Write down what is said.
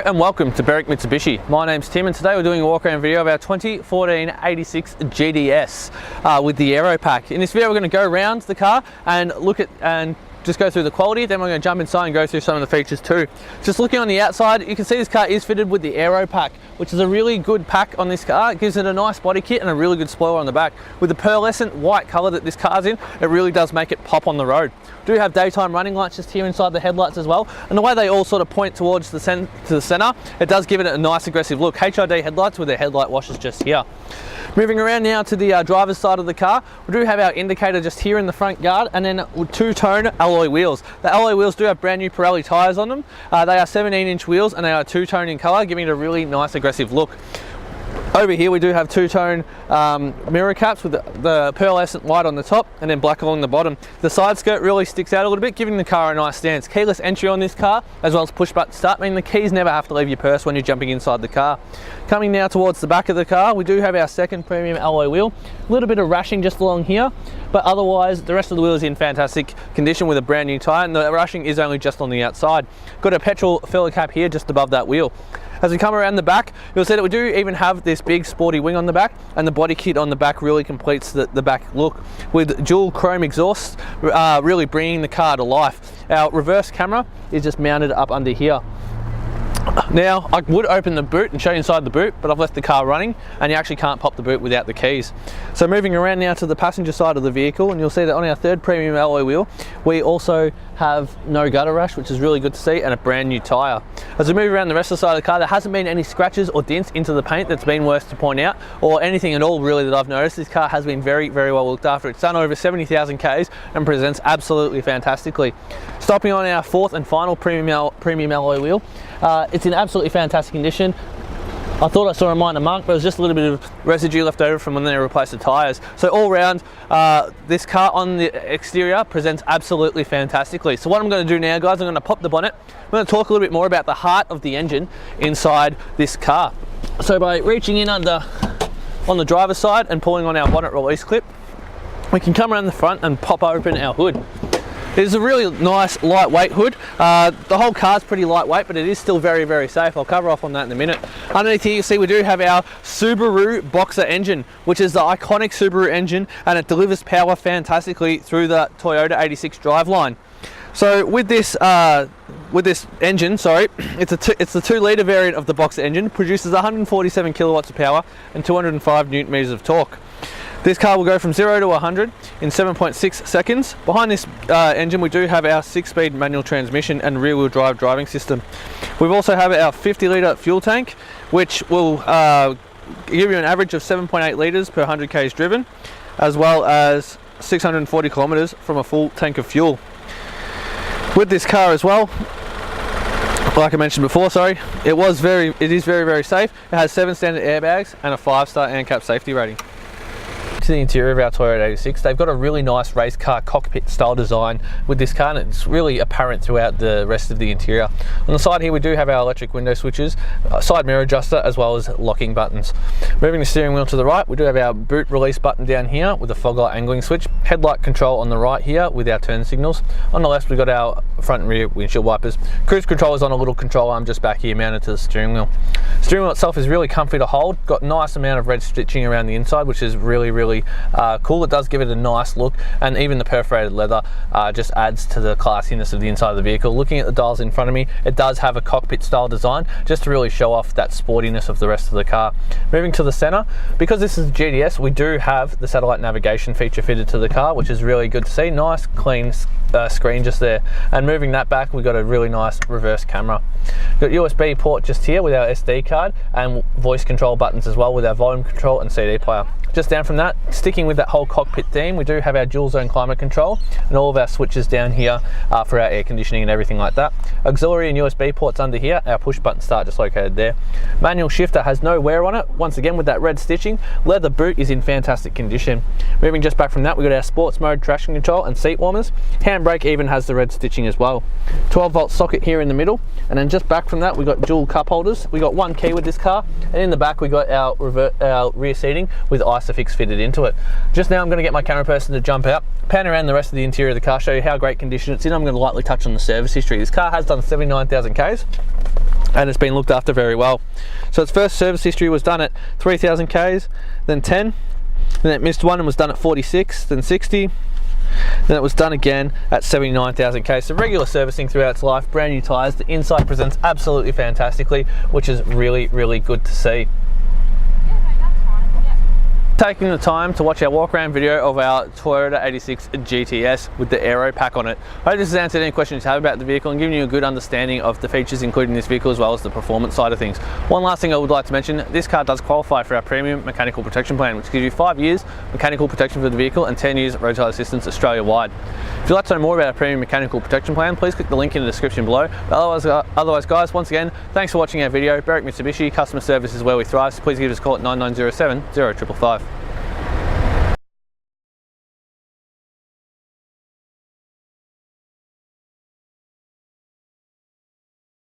and welcome to Berwick Mitsubishi. My name's Tim and today we're doing a walk around video of our 2014 86 GTS with the Aero Pack. In this video we're going to go around the car and look at and just go through the quality, then we're going to jump inside and go through some of the features too. Just looking on the outside, you can see this car is fitted with the Aero Pack, which is a really good pack on this car. It gives it a nice body kit and a really good spoiler on the back. With the pearlescent white colour that this car's in, it really does make it pop on the road. We do have daytime running lights just here inside the headlights as well, and the way they all sort of point towards the centre, it does give it a nice aggressive look. HID headlights with their headlight washers just here. Moving around now to the driver's side of the car, we do have our indicator just here in the front guard, and then two-tone alloy wheels. The alloy wheels do have brand new Pirelli tyres on them. They are 17-inch wheels and they are two-tone in colour, giving it a really nice aggressive look. Over here we do have two-tone mirror caps with the pearlescent white on the top and then black along the bottom. The side skirt really sticks out a little bit, giving the car a nice stance. Keyless entry on this car, as well as push button start, meaning the keys never have to leave your purse when you're jumping inside the car. Coming now towards the back of the car, we do have our second premium alloy wheel. A little bit of rashing just along here, but otherwise the rest of the wheel is in fantastic condition with a brand new tyre, and the rashing is only just on the outside. Got a petrol filler cap here just above that wheel. As we come around the back, you'll see that we do even have this big sporty wing on the back, and the body kit on the back really completes the back look with dual chrome exhaust, really bringing the car to life. Our reverse camera is just mounted up under here. Now, I would open the boot and show you inside the boot, but I've left the car running and you actually can't pop the boot without the keys. So moving around now to the passenger side of the vehicle, and you'll see that on our third premium alloy wheel, we also have no gutter rash, which is really good to see, and a brand new tyre. As we move around the rest of the side of the car, there hasn't been any scratches or dents into the paint that's been worth to point out, or anything at all really that I've noticed. This car has been very, very well looked after. It's done over 70,000 Ks and presents absolutely fantastically. Stopping on our fourth and final premium alloy wheel, it's in absolutely fantastic condition. I thought I saw a minor mark, but it was just a little bit of residue left over from when they replaced the tyres. So all round, this car on the exterior presents absolutely fantastically. So what I'm going to do now, guys, I'm going to pop the bonnet. I'm going to talk a little bit more about the heart of the engine inside this car. So by reaching in on the driver's side and pulling on our bonnet release clip, we can come around the front and pop open our hood. It's a really nice lightweight hood. The whole car's pretty lightweight, but it is still very, very safe. I'll cover off on that in a minute. Underneath here you see we do have our Subaru Boxer engine, which is the iconic Subaru engine, and it delivers power fantastically through the Toyota 86 driveline. So with this engine, it's the 2-litre variant of the Boxer engine, produces 147 kilowatts of power and 205 newton meters of torque. This car will go from 0 to 100 in 7.6 seconds. Behind this engine we do have our 6-speed manual transmission and rear-wheel drive driving system. We've also have our 50-litre fuel tank, which will give you an average of 7.8 litres per 100 k's driven, as well as 640 kilometres from a full tank of fuel. With this car as well, like I mentioned before, it is very, very safe. It has 7 standard airbags and a 5-star ANCAP safety rating. To the interior of our Toyota 86, they've got a really nice race car cockpit style design with this car, and it's really apparent throughout the rest of the interior. On the side here we do have our electric window switches, side mirror adjuster, as well as locking buttons. Moving the steering wheel to the right, we do have our boot release button down here with a fog light angling switch, headlight control on the right here with our turn signals. On the left we've got our front and rear windshield wipers. Cruise control is on a little control arm just back here mounted to the steering wheel. Steering wheel itself is really comfy to hold, got a nice amount of red stitching around the inside, which is really cool. It does give it a nice look, and even the perforated leather just adds to the classiness of the inside of the vehicle. Looking at the dials in front of me, it does have a cockpit style design just to really show off that sportiness of the rest of the car. Moving to the center, because this is a GTS, we do have the satellite navigation feature fitted to the car, which is really good to see. Nice clean screen just there. And moving that back, we've got a really nice reverse camera. Got USB port just here with our SD card, and voice control buttons as well with our volume control and CD player. Just down from that, sticking with that whole cockpit theme, we do have our dual zone climate control and all of our switches down here for our air conditioning and everything like that. Auxiliary and USB ports under here, our push button start just located there. Manual shifter has no wear on it, once again with that red stitching. Leather boot is in fantastic condition. Moving just back from that, we've got our sports mode traction control and seat warmers. Handbrake even has the red stitching as well. 12-volt socket here in the middle, and then just back from that we've got dual cup holders. We got one key with this car, and in the back we got our rear seating with ISOFIX fitted into it. Just now I'm going to get my camera person to jump out, pan around the rest of the interior of the car, show you how great condition it's in. I'm going to lightly touch on the service history. This car has done 79,000 Ks. and it's been looked after very well. So its first service history was done at 3,000 Ks, then 10, then it missed one and was done at 46, then 60, then it was done again at 79,000 Ks. So regular servicing throughout its life, brand new tyres. The inside presents absolutely fantastically, which is really, really good to see. Taking the time to watch our walk around video of our Toyota 86 GTS with the aero pack on it. I hope this has answered any questions you have about the vehicle and given you a good understanding of the features included in this vehicle as well as the performance side of things. One last thing I would like to mention, this car does qualify for our premium mechanical protection plan, which gives you 5 years mechanical protection for the vehicle and 10 years roadside assistance Australia-wide. If you'd like to know more about our premium mechanical protection plan, please click the link in the description below. But otherwise guys, once again, thanks for watching our video. Berwick Mitsubishi, customer service is where we thrive, so please give us a call at 9907 0555.